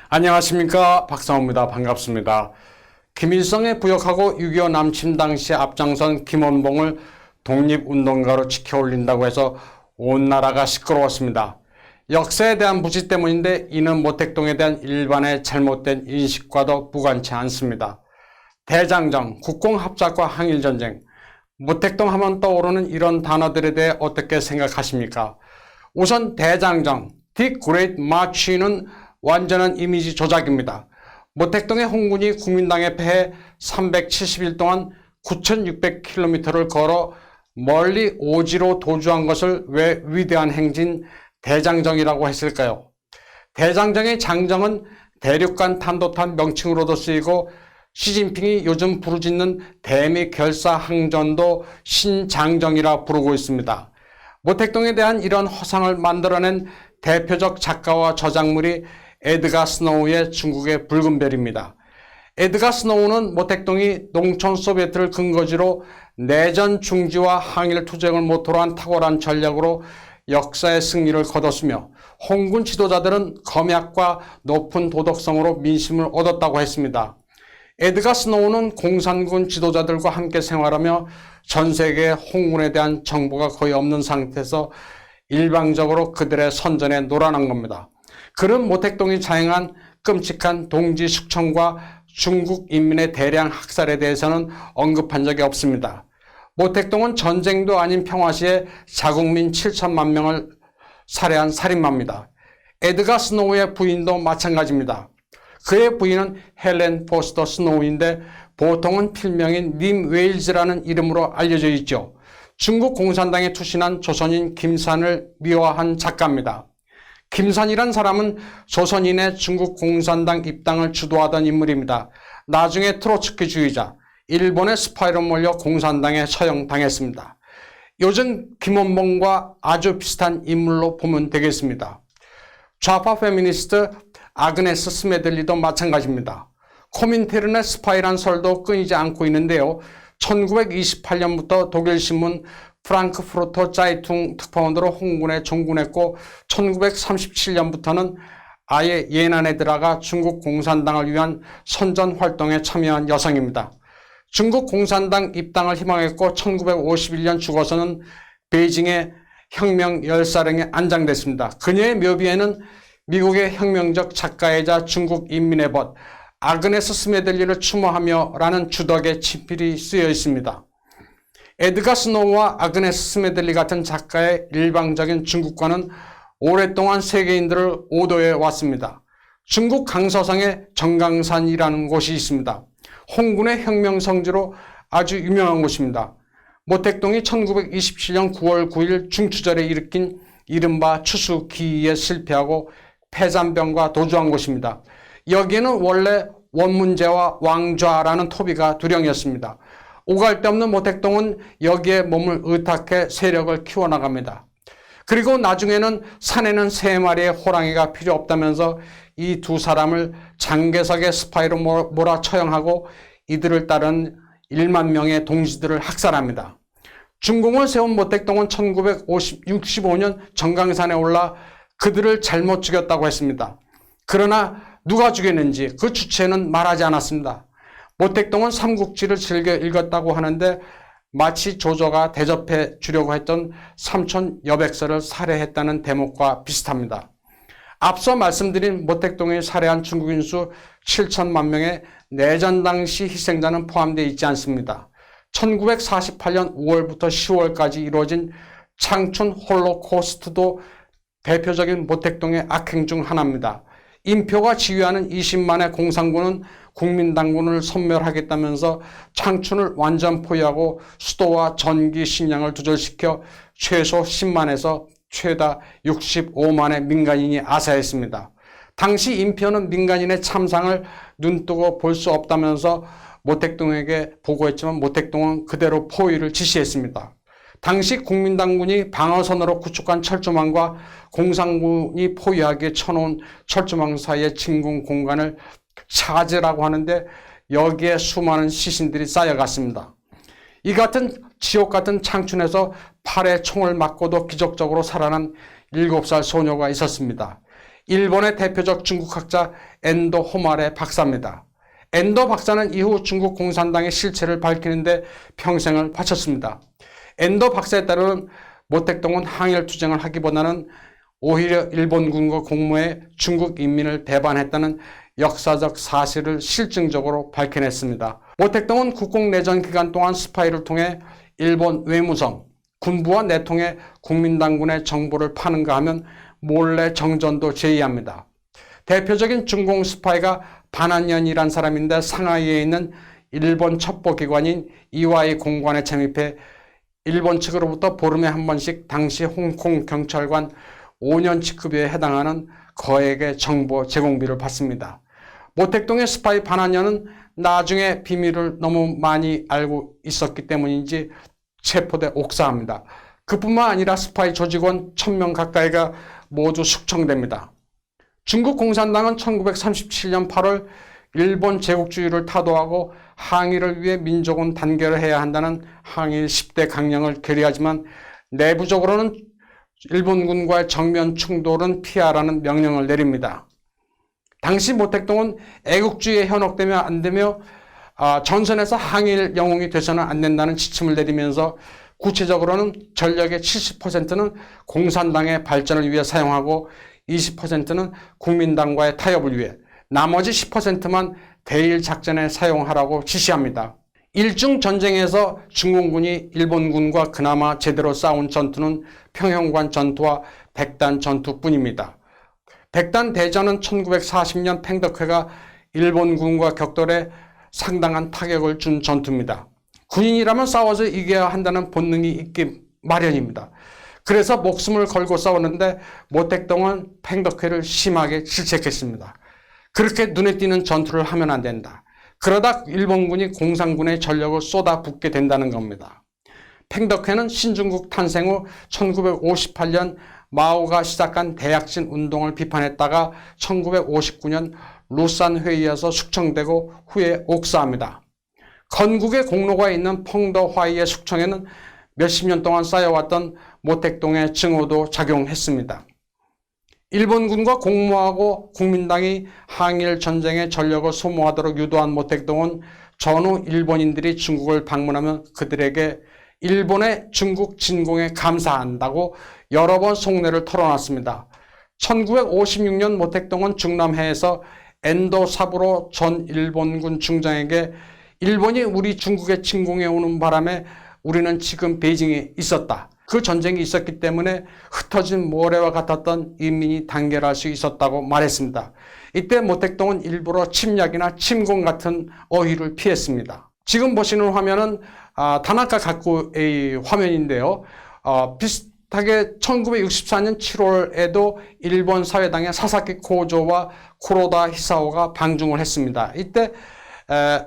안녕하십니까, 박상호입니다. 반갑습니다. 김일성에 부역하고 6.25 남침 당시에 앞장선 김원봉을 독립운동가로 지켜올린다고 해서 온 나라가 시끄러웠습니다. 역사에 대한 무지 때문인데 이는 모택동에 대한 일반의 잘못된 인식과도 무관치 않습니다. 대장정, 국공합작과 항일전쟁, 모택동 하면 떠오르는 이런 단어들에 대해 어떻게 생각하십니까? 우선 대장정, The Great March는 완전한 이미지 조작입니다. 모택동의 홍군이 국민당에 패해 370일 동안 9,600km를 걸어 멀리 오지로 도주한 것을 왜 위대한 행진 대장정이라고 했을까요? 대장정의 장정은 대륙간 탄도탄 명칭으로도 쓰이고 시진핑이 요즘 부르짖는 대미 결사 항전도 신장정이라 부르고 있습니다. 모택동에 대한 이런 허상을 만들어낸 대표적 작가와 저작물이 에드가 스노우의 중국의 붉은 별입니다. 에드가 스노우는 모택동이 농촌 소비에트를 근거지로 내전 중지와 항일 투쟁을 모토로 한 탁월한 전략으로 역사의 승리를 거뒀으며 홍군 지도자들은 검약과 높은 도덕성으로 민심을 얻었다고 했습니다. 에드가 스노우는 공산군 지도자들과 함께 생활하며 전 세계에 홍군에 대한 정보가 거의 없는 상태에서 일방적으로 그들의 선전에 놀아난 겁니다. 그는 모택동이 자행한 끔찍한 동지 숙청과 중국 인민의 대량 학살에 대해서는 언급한 적이 없습니다. 모택동은 전쟁도 아닌 평화시에 자국민 7천만 명을 살해한 살인마입니다. 에드가 스노우의 부인도 마찬가지입니다. 그의 부인은 헬렌 포스터 스노우인데 보통은 필명인 님 웨일즈라는 이름으로 알려져 있죠. 중국 공산당에 투신한 조선인 김산을 미화한 작가입니다. 김산이란 사람은 조선인의 중국 공산당 입당을 주도하던 인물입니다. 나중에 트로츠키주의자, 일본의 스파이로 몰려 공산당에 처형당했습니다. 요즘 김원봉과 아주 비슷한 인물로 보면 되겠습니다. 좌파 페미니스트 아그네스 스메들리도 마찬가지입니다. 코민테른의 스파이란 설도 끊이지 않고 있는데요. 1928년부터 독일신문 프랑크푸르터 짜이퉁 특파원으로 홍군에 종군했고 1937년부터는 아예 예난에 들어가 중국 공산당을 위한 선전 활동에 참여한 여성입니다. 중국 공산당 입당을 희망했고 1951년 죽어서는 베이징의 혁명 열사령에 안장됐습니다. 그녀의 묘비에는 미국의 혁명적 작가이자 중국 인민의 벗 아그네스 스메들리를 추모하며 라는 주덕의 친필이 쓰여 있습니다. 에드가 스노우와 아그네스 스메들리 같은 작가의 일방적인 중국과는 오랫동안 세계인들을 오도해 왔습니다. 중국 강서성에 정강산이라는 곳이 있습니다. 홍군의 혁명 성지로 아주 유명한 곳입니다. 모택동이 1927년 9월 9일 중추절에 일으킨 이른바 추수기에 실패하고 폐잔병과 도주한 곳입니다. 여기에는 원래 원문제와 왕좌라는 토비가 두령이었습니다. 오갈 데 없는 모택동은 여기에 몸을 의탁해 세력을 키워나갑니다. 그리고 나중에는 산에는 3마리의 호랑이가 필요 없다면서 이 두 사람을 장개석의 스파이로 몰아 처형하고 이들을 따른 1만 명의 동지들을 학살합니다. 중공을 세운 모택동은 1965년 정강산에 올라 그들을 잘못 죽였다고 했습니다. 그러나 누가 죽였는지 그 주체는 말하지 않았습니다. 모택동은 삼국지를 즐겨 읽었다고 하는데 마치 조조가 대접해 주려고 했던 삼촌 여백서를 살해했다는 대목과 비슷합니다. 앞서 말씀드린 모택동이 살해한 중국인 수 7천만 명의 내전 당시 희생자는 포함되어 있지 않습니다. 1948년 5월부터 10월까지 이루어진 창춘 홀로코스트도 대표적인 모택동의 악행 중 하나입니다. 인표가 지휘하는 20만의 공산군은 국민당군을 섬멸하겠다면서 창춘을 완전 포위하고 수도와 전기 식량을 두절시켜 최소 10만에서 최다 65만의 민간인이 아사했습니다. 당시 인표는 민간인의 참상을 눈뜨고 볼 수 없다면서 모택동에게 보고했지만 모택동은 그대로 포위를 지시했습니다. 당시 국민당군이 방어선으로 구축한 철조망과 공산군이 포위하기에 쳐놓은 철조망 사이의 진공 공간을 차지라고 하는데 여기에 수많은 시신들이 쌓여갔습니다. 이 같은 지옥 같은 창춘에서 팔에 총을 맞고도 기적적으로 살아난 7살 소녀가 있었습니다. 일본의 대표적 중국학자 엔도 호마레 박사입니다. 엔도 박사는 이후 중국 공산당의 실체를 밝히는데 평생을 바쳤습니다. 엔도 박사에 따르면 모택동은 항일 투쟁을 하기보다는 오히려 일본군과 공모해 중국 인민을 배반했다는 역사적 사실을 실증적으로 밝혀냈습니다. 모택동은 국共내전 기간 동안 스파이를 통해 일본 외무성, 군부와 내통해 국민당군의 정보를 파는가 하면 몰래 정전도 제의합니다. 대표적인 중공 스파이가 반한연이란 사람인데 상하이에 있는 일본 첩보기관인 이와이 공관에 침입해 일본 측으로부터 보름에 한 번씩 당시 홍콩 경찰관 5년 직급에 해당하는 거액의 정보 제공비를 받습니다. 모택동의 스파이 반한연은 나중에 비밀을 너무 많이 알고 있었기 때문인지 체포돼 옥사합니다. 그뿐만 아니라 스파이 조직원 1000명 가까이가 모두 숙청됩니다. 중국 공산당은 1937년 8월 일본 제국주의를 타도하고 항일을 위해 민족은 단결을 해야 한다는 항일 10대 강령을 결의하지만 내부적으로는 일본군과의 정면 충돌은 피하라는 명령을 내립니다. 당시 모택동은 애국주의에 현혹되면 안 되며 전선에서 항일 영웅이 돼서는 안 된다는 지침을 내리면서 구체적으로는 전력의 70%는 공산당의 발전을 위해 사용하고 20%는 국민당과의 타협을 위해 나머지 10%만 대일 작전에 사용하라고 지시합니다. 일중 전쟁에서 중공군이 일본군과 그나마 제대로 싸운 전투는 평형관 전투와 백단 전투뿐입니다. 백단 대전은 1940년 팽덕회가 일본군과 격돌해 상당한 타격을 준 전투입니다. 군인이라면 싸워서 이겨야 한다는 본능이 있기 마련입니다. 그래서 목숨을 걸고 싸웠는데 모택동은 팽덕회를 심하게 질책했습니다. 그렇게 눈에 띄는 전투를 하면 안 된다. 그러다 일본군이 공산군의 전력을 쏟아붓게 된다는 겁니다. 팽덕회는 신중국 탄생 후 1958년 마오가 시작한 대약진 운동을 비판했다가 1959년 루산 회의에서 숙청되고 후에 옥사합니다. 건국의 공로가 있는 펑더화이의 숙청에는 몇십 년 동안 쌓여왔던 모택동의 증오도 작용했습니다. 일본군과 공모하고 국민당이 항일 전쟁에 전력을 소모하도록 유도한 모택동은 전후 일본인들이 중국을 방문하면 그들에게 일본의 중국 진공에 감사한다고 여러 번 속내를 털어놨습니다. 1956년 모택동은 중남해에서 엔도 사부로 전 일본군 중장에게 일본이 우리 중국에 침공해 오는 바람에 우리는 지금 베이징에 있었다. 그 전쟁이 있었기 때문에 흩어진 모래와 같았던 인민이 단결할 수 있었다고 말했습니다. 이때 모택동은 일부러 침략이나 침공 같은 어휘를 피했습니다. 지금 보시는 화면은 다나카 가쿠의 화면인데요. 비슷하게 1964년 7월에도 일본 사회당의 사사키 고조와 쿠로다 히사오가 방중을 했습니다. 이때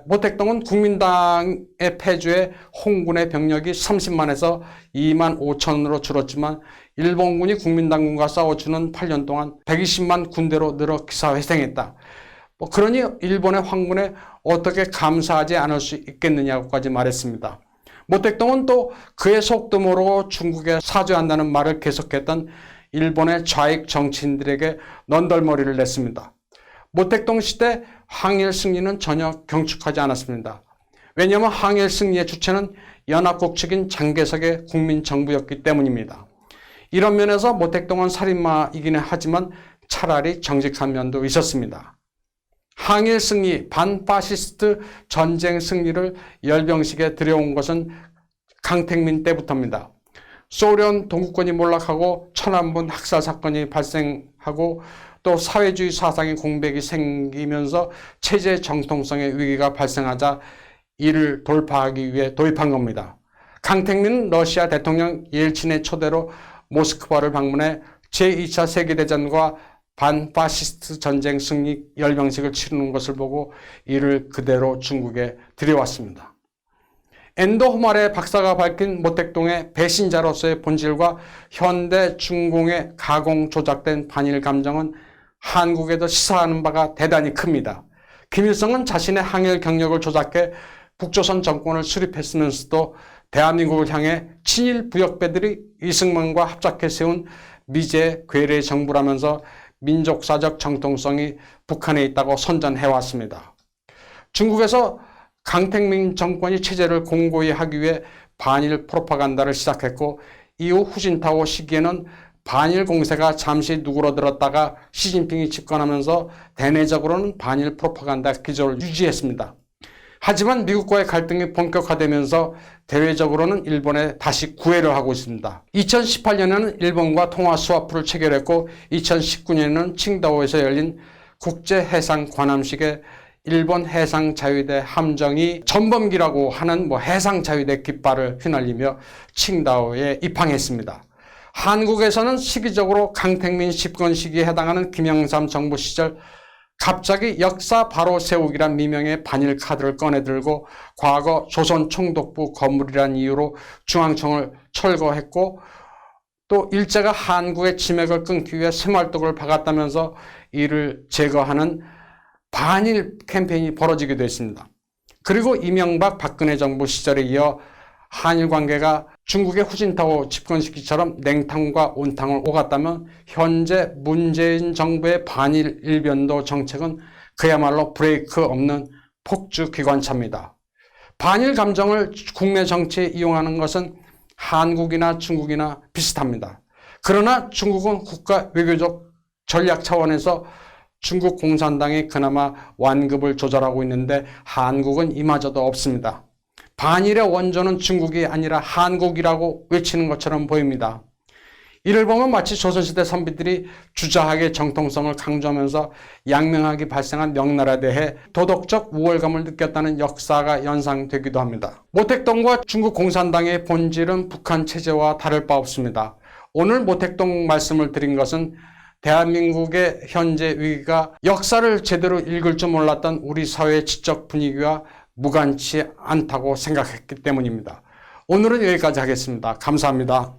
모택동은 국민당의 패주에 홍군의 병력이 30만에서 2만 5천으로 줄었지만 일본군이 국민당군과 싸워주는 8년 동안 120만 군대로 늘어 기사회생했다. 그러니 일본의 황군에 어떻게 감사하지 않을 수 있겠느냐고까지 말했습니다. 모택동은 또 그의 속도 모르고 중국에 사죄한다는 말을 계속했던 일본의 좌익 정치인들에게 넌덜머리를 냈습니다. 모택동 시대 항일 승리는 전혀 경축하지 않았습니다. 왜냐하면 항일 승리의 주체는 연합국 측인 장개석의 국민정부였기 때문입니다. 이런 면에서 모택동은 살인마이기는 하지만 차라리 정직한 면도 있었습니다. 항일 승리, 반파시스트 전쟁 승리를 열병식에 들여온 것은 강택민 때부터입니다. 소련 동구권이 몰락하고 천안문 학살 사건이 발생하고 또 사회주의 사상의 공백이 생기면서 체제 정통성의 위기가 발생하자 이를 돌파하기 위해 도입한 겁니다. 강택민은 러시아 대통령 옐친의 초대로 모스크바를 방문해 제2차 세계대전과 반파시스트 전쟁 승리 열병식을 치르는 것을 보고 이를 그대로 중국에 들여왔습니다. 엔도 호마레 박사가 밝힌 모택동의 배신자로서의 본질과 현대 중공의 가공 조작된 반일 감정은 한국에도 시사하는 바가 대단히 큽니다. 김일성은 자신의 항일 경력을 조작해 북조선 정권을 수립했으면서도 대한민국을 향해 친일 부역배들이 이승만과 합작해 세운 미제 괴뢰 정부라면서 민족사적 정통성이 북한에 있다고 선전해왔습니다. 중국에서 강택민 정권이 체제를 공고히 하기 위해 반일 프로파간다를 시작했고, 이후 후진타오 시기에는 반일 공세가 잠시 누그러들었다가 시진핑이 집권하면서 대내적으로는 반일 프로파간다 기조를 유지했습니다. 하지만 미국과의 갈등이 본격화되면서 대외적으로는 일본에 다시 구애를 하고 있습니다. 2018년에는 일본과 통화 스와프를 체결했고, 2019년에는 칭다오에서 열린 국제해상 관함식에 일본 해상자유대 함정이 전범기라고 하는 해상자유대 깃발을 휘날리며 칭다오에 입항했습니다. 한국에서는 시기적으로 강택민 집권 시기에 해당하는 김영삼 정부 시절 갑자기 역사 바로 세우기란 미명의 반일 카드를 꺼내들고 과거 조선 총독부 건물이란 이유로 중앙청을 철거했고, 또 일제가 한국의 지맥을 끊기 위해 새말뚝을 박았다면서 이를 제거하는 반일 캠페인이 벌어지기도 했습니다. 그리고 이명박 박근혜 정부 시절에 이어 한일 관계가 중국의 후진타오 집권 시기처럼 냉탕과 온탕을 오갔다면 현재 문재인 정부의 반일 일변도 정책은 그야말로 브레이크 없는 폭주 기관차입니다. 반일 감정을 국내 정치에 이용하는 것은 한국이나 중국이나 비슷합니다. 그러나 중국은 국가 외교적 전략 차원에서 중국 공산당이 그나마 완급을 조절하고 있는데 한국은 이마저도 없습니다. 반일의 원조는 중국이 아니라 한국이라고 외치는 것처럼 보입니다. 이를 보면 마치 조선시대 선비들이 주자하게 정통성을 강조하면서 양명하게 발생한 명나라에 대해 도덕적 우월감을 느꼈다는 역사가 연상되기도 합니다. 모택동과 중국 공산당의 본질은 북한 체제와 다를 바 없습니다. 오늘 모택동 말씀을 드린 것은 대한민국의 현재 위기가 역사를 제대로 읽을 줄 몰랐던 우리 사회의 지적 분위기와 무관치 않다고 생각했기 때문입니다. 오늘은 여기까지 하겠습니다. 감사합니다.